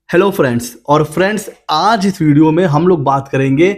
Hello friends और friends आज इस वीडियो में हम लोग बात करेंगे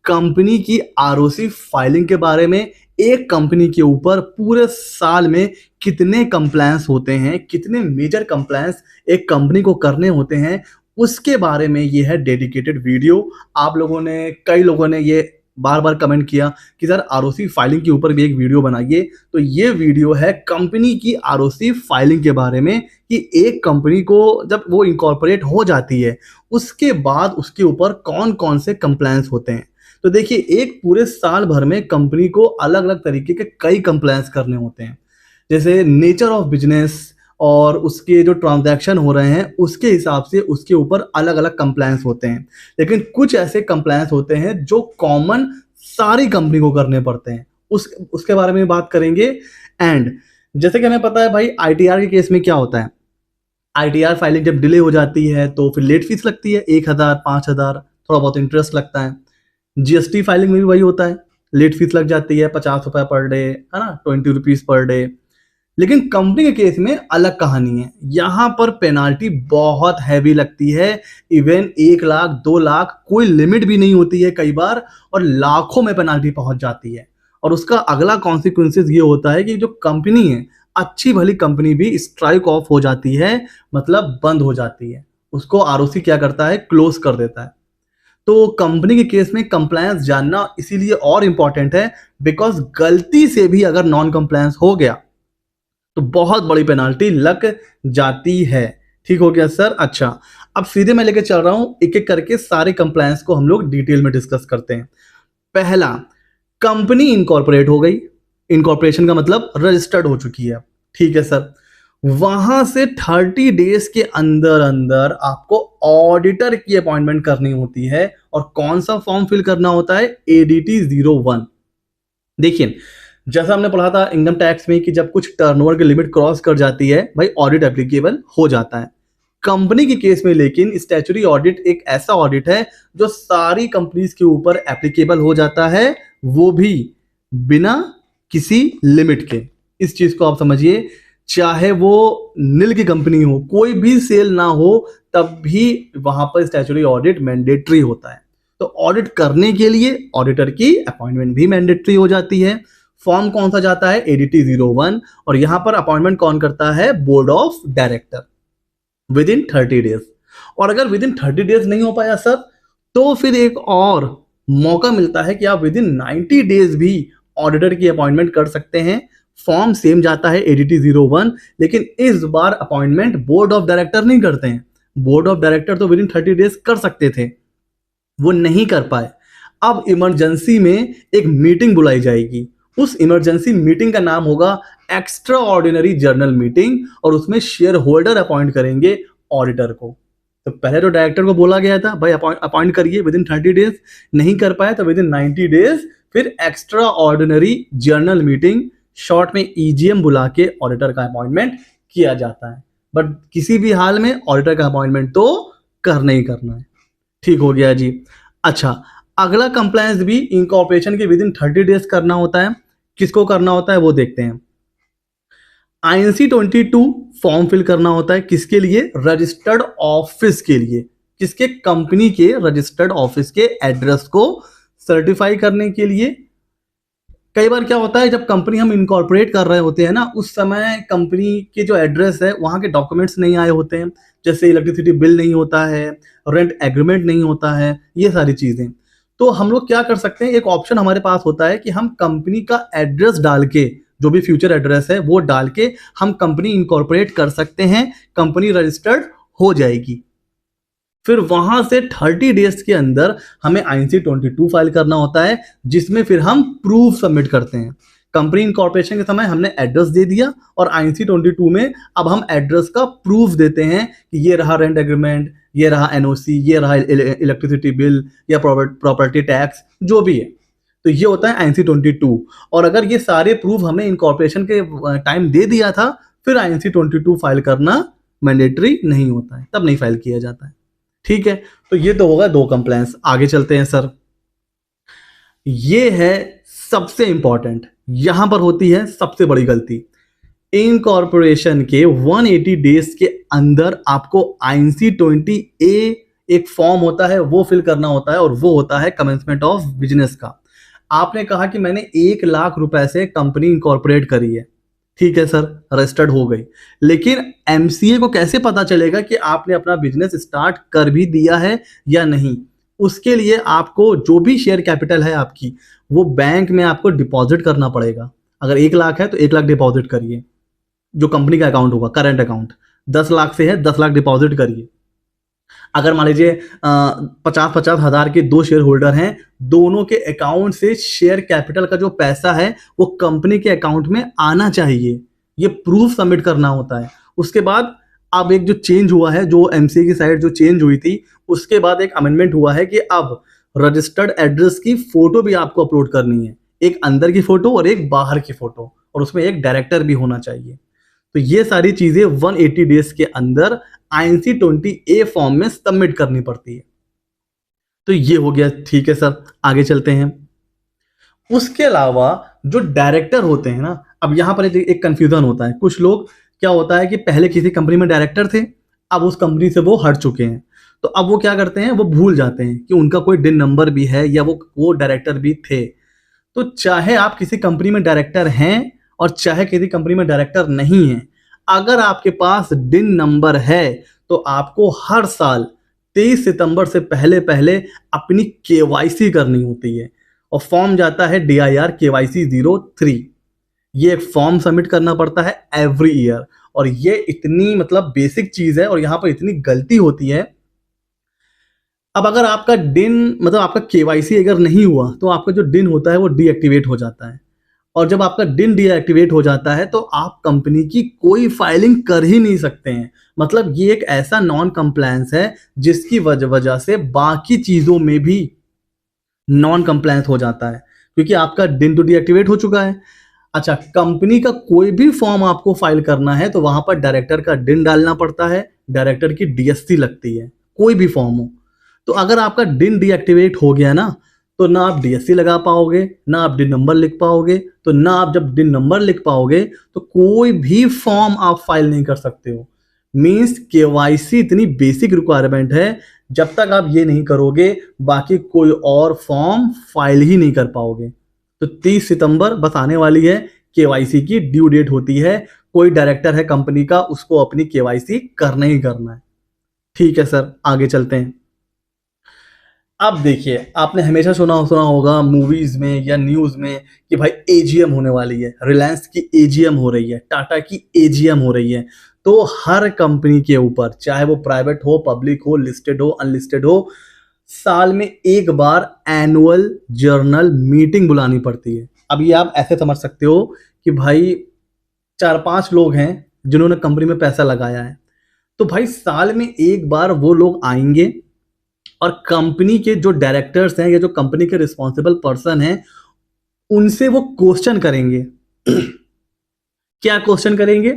कंपनी की आरओसी फाइलिंग के बारे में। एक कंपनी के ऊपर पूरे साल में कितने कंप्लायंस होते हैं, कितने मेजर कंप्लायंस एक कंपनी को करने होते हैं, उसके बारे में ये है डेडिकेटेड वीडियो। आप लोगों ने कई लोगों ने ये बार बार कमेंट किया कि सर आरओसी फाइलिंग के ऊपर भी एक वीडियो बनाइए, तो ये वीडियो है कंपनी की आरओसी फाइलिंग के बारे में कि एक कंपनी को जब वो इनकॉर्पोरेट हो जाती है उसके बाद उसके ऊपर कौन कौन से कंप्लायंस होते हैं। तो देखिए, एक पूरे साल भर में कंपनी को अलग अलग तरीके के कई कंप्लायंस करने होते हैं, जैसे नेचर ऑफ बिजनेस और उसके जो ट्रांजैक्शन हो रहे हैं उसके हिसाब से उसके ऊपर अलग अलग कंप्लायंस होते हैं। लेकिन कुछ ऐसे कंप्लायंस होते हैं जो कॉमन सारी कंपनी को करने पड़ते हैं, उसके बारे में बात करेंगे। एंड जैसे कि हमें पता है भाई, आईटीआर के केस में क्या होता है, आईटीआर फाइलिंग जब डिले हो जाती है तो फिर लेट फीस लगती है 1,000 5,000, थोड़ा बहुत इंटरेस्ट लगता है। जीएसटी फाइलिंग में भी वही होता है, लेट फीस लग जाती है 50 रुपए पर डे, है ना, 20 रुपीज पर डे। लेकिन कंपनी के केस में अलग कहानी है, यहाँ पर पेनाल्टी बहुत हैवी लगती है। इवन 1 लाख 2 लाख कोई लिमिट भी नहीं होती है कई बार, और लाखों में पेनाल्टी पहुंच जाती है। और उसका अगला कॉन्सिक्वेंसेस ये होता है कि जो कंपनी है, अच्छी भली कंपनी भी स्ट्राइक ऑफ हो जाती है, मतलब बंद हो जाती है, उसको आरओसी क्या करता है, क्लोज कर देता है। तो कंपनी के केस में कंप्लायंस जानना इसीलिए और इंपॉर्टेंट है, बिकॉज गलती से भी अगर नॉन कंप्लायंस हो गया तो बहुत बड़ी पेनाल्टी लग जाती है। ठीक हो गया सर? अच्छा, अब सीधे मैं लेके चल रहा हूं, एक एक करके सारे कंप्लायंस को हम लोग डिटेल में डिस्कस करते हैं। पहला, कंपनी इनकॉर्पोरेट हो गई, इनकॉर्पोरेशन का मतलब रजिस्टर्ड हो चुकी है। ठीक है सर, वहां से 30 डेज के अंदर अंदर आपको ऑडिटर की अपॉइंटमेंट करनी होती है। और कौन सा फॉर्म फिल करना होता है? एडीटी 01। देखिए, जैसा हमने पढ़ा था इनकम टैक्स में कि जब कुछ टर्नओवर की लिमिट क्रॉस कर जाती है भाई, ऑडिट एप्लीकेबल हो जाता है। कंपनी के केस में लेकिन स्टैट्यूटरी ऑडिट एक ऐसा ऑडिट है जो सारी कंपनीज के ऊपर एप्लीकेबल हो जाता है, वो भी बिना किसी लिमिट के। इस चीज को आप समझिए, चाहे वो नील की कंपनी हो, कोई भी सेल ना हो, तब भी वहां पर स्टैट्यूटरी ऑडिट मैंडेटरी होता है। तो ऑडिट करने के लिए ऑडिटर की अपॉइंटमेंट भी मैंडेटरी हो जाती है। फॉर्म कौन सा जाता है? एडीटी 01। और यहां पर अपॉइंटमेंट कौन करता है? Board of director, with in 30 days. और अगर विद इन 30 डेज नहीं हो पाया सर, तो फिर एक और मौका मिलता है कि आप विद इन 90 डेज भी ऑडिटर की अपॉइंटमेंट कर सकते हैं। फॉर्म सेम जाता है एडीटी 01, लेकिन इस बार अपॉइंटमेंट बोर्ड ऑफ डायरेक्टर नहीं करते हैं। बोर्ड ऑफ डायरेक्टर तो विद इन 30 डेज कर सकते थे, वो नहीं कर पाए। अब इमरजेंसी में एक मीटिंग बुलाई जाएगी, उस इमरजेंसी मीटिंग का नाम होगा एक्स्ट्रा ऑर्डिनरी जर्नल मीटिंग, और उसमें शेयर होल्डर अपॉइंट करेंगे ऑडिटर को। तो पहले तो डायरेक्टर को बोला गया था भाई अपॉइंट करिए विद इन 30 डेज, नहीं कर पाए तो विद इन 90 डेज फिर extra ordinary journal meeting, short में ईजीएम, बुला के ऑडिटर का अपॉइंटमेंट किया जाता है। बट किसी भी हाल में ऑडिटर का अपॉइंटमेंट तो करना ही करना है। ठीक हो गया जी। अच्छा, अगला कंप्लायंस भी इनकॉर्पोरेशन के विद इन 30 डेज करना होता है। किसको करना होता है वो देखते हैं। आईएनसी 22 फॉर्म फिल करना होता है, किसके लिए? रजिस्टर्ड ऑफिस के लिए। किसके? कंपनी के रजिस्टर्ड ऑफिस के एड्रेस को सर्टिफाई करने के लिए। कई बार क्या होता है, जब कंपनी हम इनकॉर्पोरेट कर रहे होते हैं ना, उस समय कंपनी के जो एड्रेस है वहां के डॉक्यूमेंट्स नहीं आए होते हैं, जैसे इलेक्ट्रिसिटी बिल नहीं होता है, रेंट एग्रीमेंट नहीं होता है, ये सारी चीजें। तो हम लोग क्या कर सकते हैं, एक ऑप्शन हमारे पास होता है कि हम कंपनी का एड्रेस डाल के, जो भी फ्यूचर एड्रेस है वो डाल के हम कंपनी इनकॉर्पोरेट कर सकते हैं, कंपनी रजिस्टर्ड हो जाएगी। फिर वहां से 30 डेज के अंदर हमें आईएनसी 22 फाइल करना होता है, जिसमें फिर हम प्रूफ सबमिट करते हैं। कंपनी इनकॉर्पोरेशन के समय हमने एड्रेस दे दिया, और आईएनसी 22 में अब हम एड्रेस का प्रूफ देते हैं कि ये रहा रेंट एग्रीमेंट, ये रहा एनओसी, ये रहा इलेक्ट्रिसिटी बिल या प्रॉपर्टी टैक्स, जो भी है। तो ये होता है आईएनसी 22। और अगर ये सारे प्रूफ हमें इनकॉर्पोरेशन के टाइम दे दिया था, फिर आईएनसी 22 फाइल करना मैंडेटरी नहीं होता है, तब नहीं फाइल किया जाता है। ठीक है, तो ये तो होगा 2 कंप्लायंस। आगे चलते हैं सर, ये है सबसे इंपॉर्टेंट, यहां पर होती है सबसे बड़ी गलती। इनकॉर्पोरेशन के 180 डेज के अंदर आपको INC20A एक फॉर्म होता है वो फिल करना होता है, और वो होता है कमेंसमेंट ऑफ बिजनेस का। आपने कहा कि मैंने 1 लाख रुपए से कंपनी इनकॉर्पोरेट करी है, ठीक है सर, रजिस्टर्ड हो गई, लेकिन एमसीए को कैसे पता चलेगा कि आपने अपना बिजनेस स्टार्ट कर भी दिया है या नहीं? उसके लिए आपको जो भी शेयर कैपिटल है आपकी, वो बैंक में आपको डिपॉजिट करना पड़ेगा। अगर 1 लाख है तो 1 लाख डिपॉजिट करिए, जो कंपनी का अकाउंट होगा, करंट अकाउंट। 10 लाख से है, 10 लाख डिपॉजिट करिए। अगर मान लीजिए 50-50 हजार के 2 शेयर होल्डर हैं, दोनों के अकाउंट से शेयर कैपिटल का जो पैसा है वो कंपनी के अकाउंट में आना चाहिए, ये प्रूफ सबमिट करना होता है। उसके बाद अब एक जो चेंज हुआ है, जो एमसीए की साइड जो चेंज हुई थी, उसके बाद एक अमेंडमेंट हुआ है कि अब रजिस्टर्ड एड्रेस की फोटो भी आपको अपलोड करनी है, एक अंदर की फोटो और एक बाहर की फोटो, और उसमें एक डायरेक्टर भी होना चाहिए। तो ये सारी चीजें 180 डेज के अंदर INC20A फॉर्म में सबमिट करनी पड़ती है। तो ये हो गया, ठीक है सर, आगे चलते हैं। उसके अलावा जो डायरेक्टर होते हैं ना, अब यहां पर एक कंफ्यूजन होता है। कुछ लोग, क्या होता है कि पहले किसी कंपनी में डायरेक्टर थे, अब उस कंपनी से वो हट चुके हैं, तो अब वो क्या करते हैं, वो भूल जाते हैं कि उनका कोई डिन नंबर भी है या वो डायरेक्टर भी थे। तो चाहे आप किसी कंपनी में डायरेक्टर हैं और चाहे किसी कंपनी में डायरेक्टर नहीं है, अगर आपके पास डिन नंबर है तो आपको हर साल 23 सितंबर से पहले पहले अपनी केवाईसी करनी होती है, और फॉर्म जाता है DIR KYC 03। ये एक फॉर्म सबमिट करना पड़ता है एवरी ईयर, और ये इतनी मतलब बेसिक चीज है, और यहां पर इतनी गलती होती है। अब अगर आपका डिन मतलब आपका केवाईसी अगर नहीं हुआ तो आपका जो डिन होता है वो डीएक्टिवेट हो जाता है, और जब आपका डिन डीएक्टिवेट हो जाता है तो आप कंपनी की कोई फाइलिंग कर ही नहीं सकते हैं। मतलब ये एक ऐसा नॉन कंप्लायंस है जिसकी वजह से बाकी चीजों में भी नॉन कंप्लायंस हो जाता है, क्योंकि आपका डिन तो डीएक्टिवेट हो चुका है। अच्छा, कंपनी का कोई भी फॉर्म आपको फाइल करना है तो वहां पर डायरेक्टर का डिन डालना पड़ता है, डायरेक्टर की DSC लगती है, कोई भी फॉर्म हो। तो अगर आपका डिन डीएक्टिवेट हो गया ना, तो ना आप DSC लगा पाओगे, ना आप डिन नंबर लिख पाओगे, तो ना आप जब डिन नंबर लिख पाओगे तो कोई भी फॉर्म आप फाइल नहीं कर सकते हो। मींस केवाईसी इतनी बेसिक रिक्वायरमेंट है, जब तक आप ये नहीं करोगे बाकी कोई और फॉर्म फाइल ही नहीं कर पाओगे। तो 30 सितंबर बस आने वाली है, केवाईसी की ड्यू डेट होती है। कोई डायरेक्टर है कंपनी का, उसको अपनी केवाईसी करना ही करना है। ठीक है सर, आगे चलते हैं। अब देखिए, आपने हमेशा सुना होगा मूवीज में या न्यूज में कि भाई AGM होने वाली है, रिलायंस की AGM हो रही है, टाटा की AGM हो रही है। तो हर कंपनी के ऊपर, चाहे वो प्राइवेट हो, पब्लिक हो, लिस्टेड हो, अनलिस्टेड हो, साल में एक बार एनुअल जर्नल मीटिंग बुलानी पड़ती है। अब ये आप ऐसे समझ सकते हो कि भाई 4-5 लोग हैं जिन्होंने कंपनी में पैसा लगाया है, तो भाई साल में एक बार वो लोग आएंगे और कंपनी के जो डायरेक्टर्स हैं या जो कंपनी के रिस्पॉन्सिबल पर्सन हैं उनसे वो क्वेश्चन करेंगे। क्या क्वेश्चन करेंगे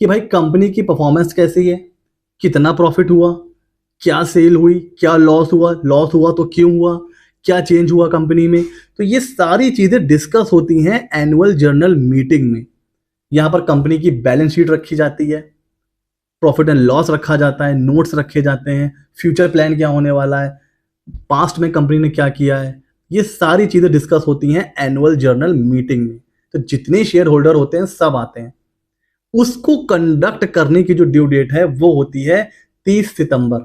कि भाई कंपनी की परफॉर्मेंस कैसी है, कितना प्रॉफिट हुआ, क्या सेल हुई, क्या लॉस हुआ तो क्यों हुआ, क्या चेंज हुआ कंपनी में। तो ये सारी चीजें डिस्कस होती हैं एनुअल जर्नल मीटिंग में। यहां पर कंपनी की बैलेंस शीट रखी जाती है, प्रॉफिट एंड लॉस रखा जाता है, नोट्स रखे जाते हैं, फ्यूचर प्लान क्या होने वाला है, पास्ट में कंपनी ने क्या किया है, ये सारी चीजें डिस्कस होती हैं एनुअल जर्नल मीटिंग में। तो जितने शेयर होल्डर होते हैं सब आते हैं। उसको कंडक्ट करने की जो ड्यू डेट है वो होती है 30 सितंबर।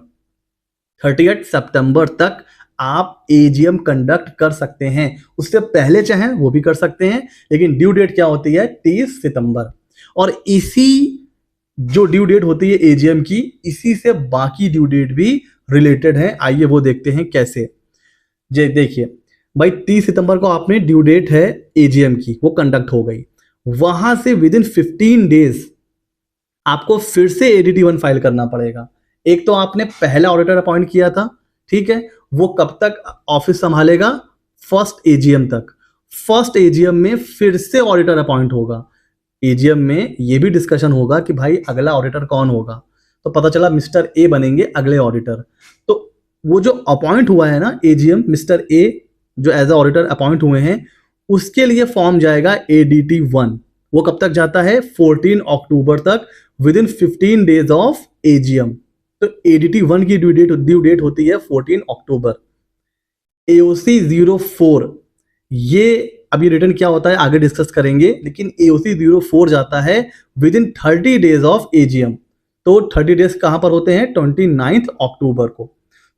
30 सितंबर तक आप AGM कंडक्ट कर सकते हैं, उससे पहले चाहे वो भी कर सकते हैं, लेकिन ड्यू डेट क्या होती है 30 सितंबर। और इसी जो ड्यू डेट होती है AGM की, इसी से बाकी ड्यू डेट भी रिलेटेड है। आइए वो देखते हैं कैसे। जे देखिए भाई, 30 सितंबर को आपने ड्यू डेट है AGM की, वो कंडक्ट हो गई। वहां से विद इन 15 डेज आपको फिर से ADT1 फाइल करना पड़ेगा। एक तो आपने पहला ऑडिटर अपॉइंट किया था, ठीक है, वो कब तक ऑफिस संभालेगा, फर्स्ट AGM तक। फर्स्ट AGM में फिर से ऑडिटर अपॉइंट होगा। AGM में ये भी डिस्कशन होगा कि भाई अगला ऑडिटर कौन होगा, तो पता चला मिस्टर A बनेंगे अगले ऑडिटर। तो वो जो अपॉइंट हुआ है ना AGM, मिस्टर A जो एज अ ऑडिटर अपॉइंट हुए हैं, उसके लिए फॉर्म जाएगा ADT1। वो कब तक जाता है? 14 अक्टूबर तक, with in 15 days of AGM. तो एडीटी 1 की ड्यू डेट होती है 14 अक्टूबर। एओसी 04 ये अभी रिटर्न क्या होता है आगे डिस्कस करेंगे, लेकिन एओसी 04 जाता है with in 30 days of AGM. तो 30 डेज कहां पर होते हैं? 29 अक्टूबर को।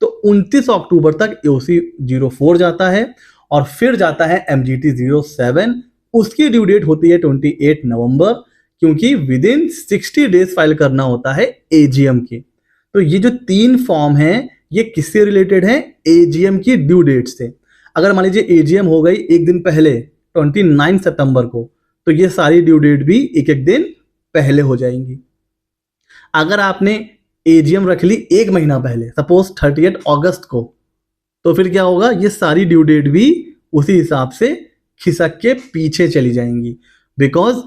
तो 29 अक्टूबर तक एओसी 04 जाता है और फिर जाता है एमजीटी 07। उसकी ड्यू डेट होती है 28 नवंबर, क्योंकि विद इन 60 डेज फाइल करना होता है एजीएम की। तो ये जो 3 फॉर्म है ये किससे रिलेटेड है? एजीएम की ड्यू डेट से। अगर मान लीजिए एजीएम हो गई एक दिन पहले 29 सितंबर को, तो ये सारी ड्यू डेट भी एक एक दिन पहले हो जाएंगी। अगर आपने एजीएम रख ली एक महीना पहले, सपोज 30 अगस्त को, तो फिर क्या होगा? ये सारी ड्यू डेट भी उसी हिसाब से खिसक के पीछे चली जाएंगी, because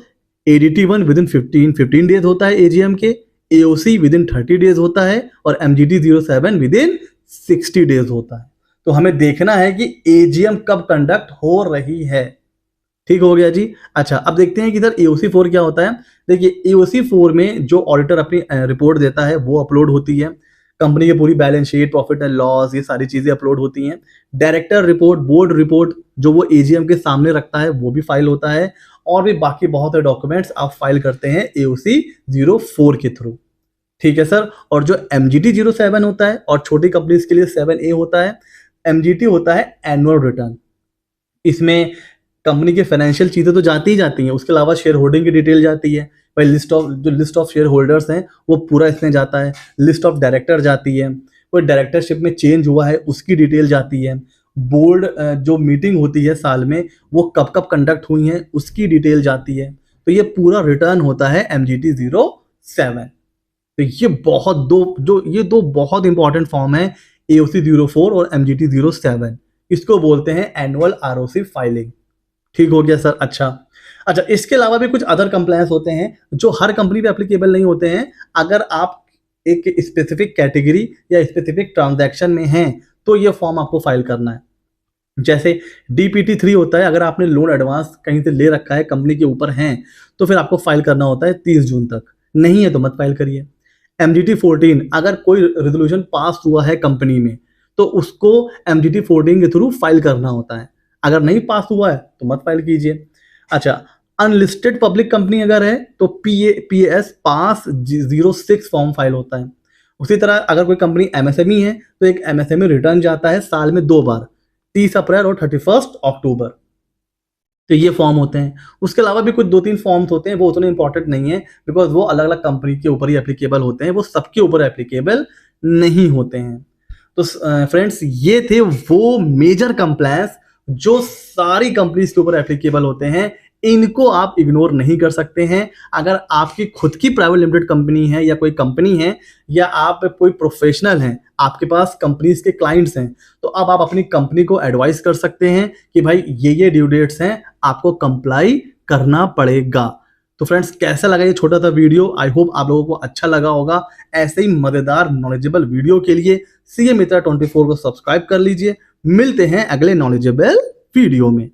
ADT 1 with in 15 days होता है एजीएम के, एओसी विद इन 30 डेज होता है और एमजीटी 07 विद इन 60 डेज होता है। तो हमें देखना है कि एजीएम कब कंडक्ट हो रही है। ठीक हो गया जी। अच्छा, अब देखते हैं कि इधर एओसी 4 क्या होता है। देखिए एओसी 4 में जो ऑडिटर अपनी रिपोर्ट देता है वो अपलोड होती है, कंपनी की पूरी balance sheet, profit and loss, ये सारी चीजें अपलोड होती हैं। डायरेक्टर रिपोर्ट, बोर्ड रिपोर्ट जो वो एजीएम के सामने रखता है वो भी फाइल होता है, और भी बाकी बहुत सारे डॉक्यूमेंट्स आप फाइल करते हैं एओसी 04 के थ्रू। ठीक है सर। और जो एमजीटी 07 होता है और छोटी कंपनीज के लिए 7A होता है, एमजीटी होता है एनुअल रिटर्न। इसमें कंपनी के फाइनेंशियल चीजें तो जाती ही जाती हैं, उसके अलावा शेयर होल्डिंग की डिटेल जाती है, भाई लिस्ट ऑफ शेयर होल्डर्स हैं वो पूरा इसमें जाता है, लिस्ट ऑफ डायरेक्टर जाती है, कोई डायरेक्टरशिप में चेंज हुआ है उसकी डिटेल जाती है, बोर्ड जो मीटिंग होती है साल में वो कब कब कंडक्ट हुई हैं उसकी डिटेल जाती है। तो ये पूरा रिटर्न होता है एमजीटी 07। तो ये दो बहुत इंपॉर्टेंट फॉर्म है, एओसी 04 और एमजीटी 07। इसको बोलते हैं एनुअल आरओसी फाइलिंग। ठीक हो गया सर। अच्छा, इसके अलावा भी कुछ अदर कंप्लायंस होते हैं जो हर कंपनी पे एप्लीकेबल नहीं होते हैं। अगर आप एक स्पेसिफिक कैटेगरी या स्पेसिफिक ट्रांजैक्शन में हैं तो ये फॉर्म आपको फाइल करना है। जैसे डीपीटी 3 होता है, अगर आपने लोन एडवांस कहीं से ले रखा है, कंपनी के ऊपर हैं, तो फिर आपको फाइल करना होता है 30 जून तक, नहीं है तो मत फाइल करिए। एमजीटी 14, अगर कोई रेजोल्यूशन पास हुआ है कंपनी में तो उसको एमजीटी 14 के थ्रू फाइल करना होता है, अगर नहीं पास हुआ है तो मत फाइल कीजिए। अच्छा, अनलिस्टेड पब्लिक कंपनी अगर है तो पीएस पास 06 फॉर्म फाइल होता है। उसी तरह अगर कोई कंपनी एमएसएमई है तो एक एमएसएमई रिटर्न जाता है साल में 2 बार, 30 अप्रैल और 31 अक्टूबर। तो ये फॉर्म होते हैं। उसके अलावा भी कुछ 2-3 फॉर्म्स होते हैं, वो उतने इंपॉर्टेंट नहीं है, बिकॉज वो अलग अलग कंपनी के ऊपर ही एप्लीकेबल होते हैं, वो सबके ऊपर एप्लीकेबल नहीं होते हैं। तो फ्रेंड्स, ये थे वो मेजर कंप्लायंस जो सारी कंपनीज के ऊपर एप्लीकेबल होते हैं। इनको आप इग्नोर नहीं कर सकते हैं। अगर आपकी खुद की प्राइवेट लिमिटेड कंपनी है या कोई कंपनी है या आप कोई प्रोफेशनल हैं, आपके पास कंपनीज के क्लाइंट्स हैं, तो अब आप अपनी कंपनी को एडवाइस कर सकते हैं कि भाई ये ड्यू डेट्स हैं, आपको कंप्लाई करना पड़ेगा। तो फ्रेंड्स, कैसा लगा ये छोटा सा वीडियो? आई होप आप लोगों को अच्छा लगा होगा। ऐसे ही मजेदार नॉलेजेबल वीडियो के लिए सीए मित्रा 24 को सब्सक्राइब कर लीजिए। मिलते हैं अगले नॉलेजेबल वीडियो में।